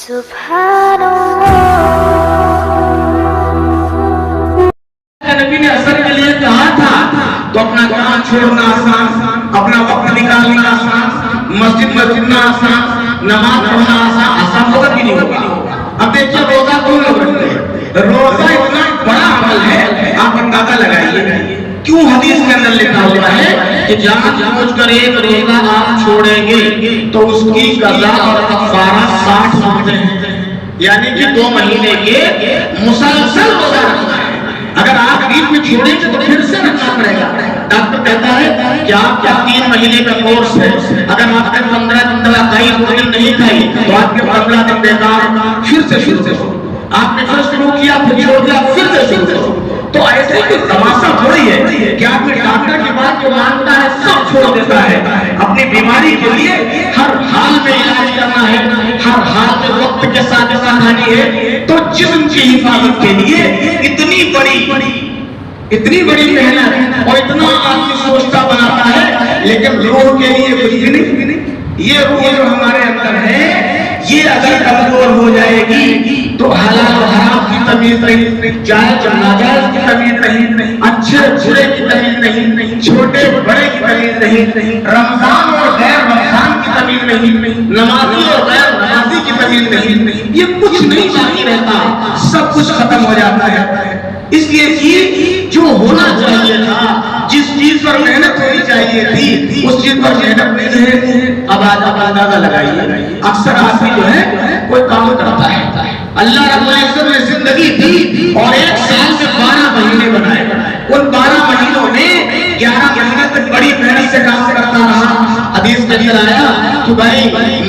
سبحان نبی نے اثر کے لیے کہا تھا تو اپنا کام چھوڑنا آسان، اپنا وقت نکالنا آسان، مسجد میں جانا آسان، نماز پڑھنا آسان ہوگا کہ نہیں ہوگا؟ اب دیکھیے روزہ کون لوگ رکھتے ہیں؟ روزہ اتنا بڑا عمل ہے، آپ اندازہ لگائیے کیوں حدیث کے اندر لکھا ہوا ہے کہ جان بوجھ کر ایک روزہ آپ چھوڑیں گے تو اس کی قضا اور کفارہ 60 ہوتے ہیں، یعنی کہ 2 مہینے کے مسلسل روزہ رکھنا ہے۔ اگر آپ بیچ میں چھوڑیں گے تو پھر سے رکھنا پڑے گا۔ ڈاکٹر کہتا ہے کہ آپ کا 3 مہینے کا کورس ہے، اگر آپ نے 15 دن دوائی نہیں کھائی تو آپ کے 15 دن بیکار، پھر سے شروع سے آپ نے پھر شروع کیا، پھر چھوڑ دیا، پھر سے شروع۔ تو ایسے کوئی تماشا تھوڑی ہے کہ آپ نے ڈاکٹر کی بات جو مانتا ہے سب چھوڑ دیتا ہے۔ اپنی بیماری کے لیے ہر حال میں علاج کرنا ہے، ہر حال میں وقت کے ساتھ سنبھالنی ہے۔ تو جسم کی حفاظت کے لیے اتنی بڑی محنت اور اتنا آدمی سوچتا بناتا ہے، لیکن روح کے لیے کچھ بھی نہیں۔ یہ روح جو ہمارے اندر ہے یہ اگر کمزور ہو جائے گی تو حلال و حرام کی تمیز نہیں، جائز و ناجائز کی تمیز نہیں، اچھے برے کی تمیز نہیں، چھوٹے بڑے کی تمیز نہیں، رمضان اور غیر رمضان کی تمیز نہیں، نمازی اور غیر نمازی کی تمیز نہیں، یہ کچھ نہیں باقی رہتا، سب کچھ ختم ہو جاتا ہے۔ اس لیے کہ جو ہونا چاہیے تھا، جس چیز پر محنت ہونی چاہیے تھی اس چیز پر محنت نہیں ہے۔ اب اندازہ لگائیے، اکثر آدمی جو ہے کوئی کام کرتا ہے، اللہ رب العزت نے زندگی دی اور 1 سال میں 12 مہینے بنائے، ان 12 مہینوں میں 11 مہینے تک بڑی محنت سے کام کرتا رہا۔ حدیث کے اندر آیا کہ بھائی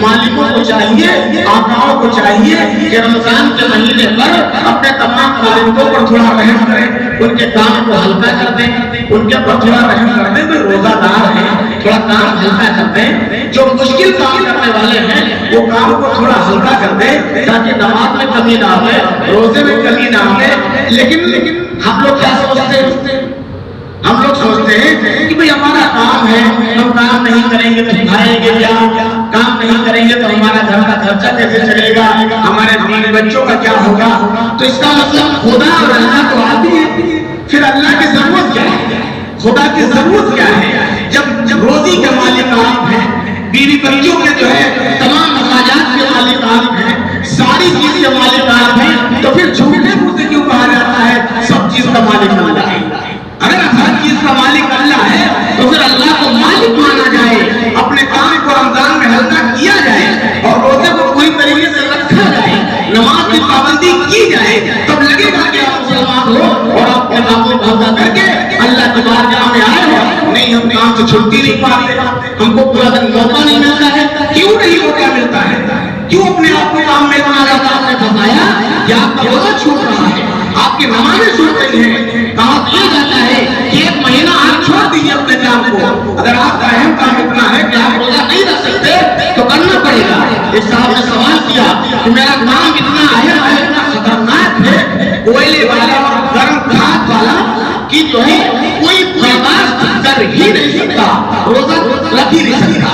مالکوں کو چاہیے، آقاؤں کو چاہیے کہ رمضان کے مہینے پر اپنے تمام خادموں پر تھوڑا رحم کریں، ان کے کام کو ہلکا کر دیں، ان کے پر تھوڑا رحم کر دیں، کوئی روزہ دار ہیں تھوڑا کام ہلکا کر دیں، جو مشکل کام کرنے والے ہیں وہ کام کو تھوڑا ہلکا کر دیں تاکہ نماز میں کمی نہ آئے، روزے میں کمی نہ آئے۔ لیکن ہم لوگ کیا سمجھتے ہیں؟ ہم لوگ سمجھتے ہیں کہ بھئی ہمارا کام ہے، ہم کام نہیں کریں گے تو کھائیں گے کیا، کام نہیں کریں گے تو ہمارا گھر کا خرچہ کیسے چلے گا، ہمارے بیوی بچوں کا کیا ہوگا۔ تو اس کا مطلب خدا اور اللہ تو آتی ہے، پھر اللہ کی ضرورت کیا ہے، خدا کی ضرورت کیا ہے؟ جب روزی کے مالک آپ ہیں، بیوی بچوں کے جو ہے تمام اخراجات کے مالک آپ ہیں، ساری چیز کے مالک آپ ہیں، تو پھر جھوٹے منہ سے کیوں کہا جاتا ہے سب چیز کا مالک اللہ ہے؟ اگر ہر چیز کا مالک اللہ ہے تو پھر اللہ کو مالک مانا جائے، اپنے کام کو رمضان میں ہلکا کیا جائے اور روزے کو پوری طریقے سے رکھا جائے، نماز کی پابندی کی جائے، تب لگے گا کہ آپ مسلمان ہو اور آپ کے کام کو بھاگا کر کے اللہ کی بارگاہ میں آئے ہو۔ نہیں، ہم کام سے چھٹی نہیں پاتے، ہم کو پورا دن موقع نہیں ملتا ہے۔ کیوں نہیں موقع ملتا ہے؟ کیوں اپنے آپ کو کام میں اتنا زیادہ آپ نے پھنسایا کہ آپ کا روزہ چھوٹ رہا ہے، آپ کی نمازیں چھوٹ رہی ہیں؟ کہا دیا جاتا ہے کہ 1 مہینہ آپ چھوڑ دیجیے اپنے کام کو، اگر آپ کا اہم کام اتنا ہے کہ آپ روزہ نہیں رکھ سکتے تو کرنا پڑے گا۔ ایک صاحب نے سوال کیا کہ میرا کام اتنا اہم ہے، اتنا خطرناک ہے، کوئلے والا اور گرم دھات والا کہ جو ہے کوئی برداشت کر ہی نہیں سکتا، روزہ رکھ ہی نہیں سکتا۔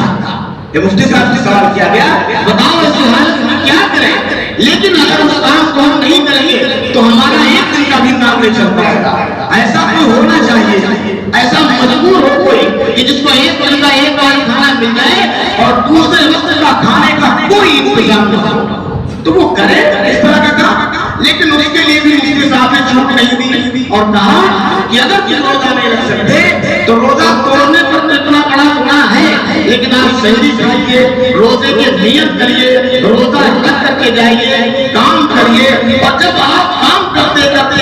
یہ مفتی صاحب سے سوال کیا گیا، بتاؤ ایسی حالت میں کیا کریں؟ لیکن اگر اس کام کو ہم نہیں کریں گے تو ہمارا 1 دن کا بھی کام نہیں چل پائے گا۔ ایسا کوئی ہونا چاہیے، ایسا مجبور ہو کوئی کہ جس کو 1 دن کا 1 بار کھانا مل جائے اور دوسرے وقت کا کھانے کا کوئی انتظام نہ ہو تو وہ کرے اس طرح کا کام۔ لیکن اس کے لیے بھی مفتی صاحب نے چھوٹ نہیں دی اور کہا کہ اگر یہ روزہ نہیں رکھ سکتے تو روزہ توڑنے پر اتنا بڑا گناہ ہے، لیکن آپ سحری کھائیے، روزے کی نیت کریے، روزہ رکھ کر کے جائیے، کام کریے، اور جب آپ کام کرتے کرتے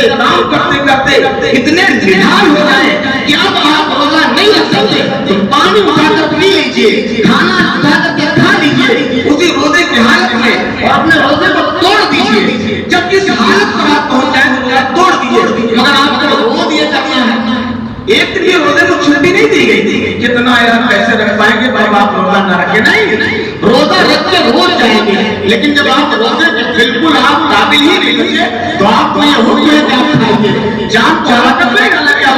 اتنے نڈھال ہو جائے کہ اب آپ روزہ نہیں رکھ سکتے تو پانی اٹھا کر پی لیجیے، کھانا اٹھا کر کے کھا لیجیے اسی روزے کی حالت میں اور اپنے روزے کو توڑ دیجیے۔ جب اس حالت پر آپ پہنچ جائیں تو روزہ توڑ دیجیے، مگر آپ کو روز یہ کرنا ہے۔ 1 دن یہ روزے کو چھٹی نہیں دی گئی، کتنا یار کیسے رکھ پائیں گے بھائی آپ روزہ نہ رکھے، نہیں، روزہ رکھ کے روز جائیں گے۔ لیکن جب آپ روزے بالکل آپ قابل ہی نہیں بچے تو آپ کو یہ حکم ہے کہ آپ کھائیے، جان کو ہلاکت نہیں ڈالیں گے، آپ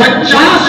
50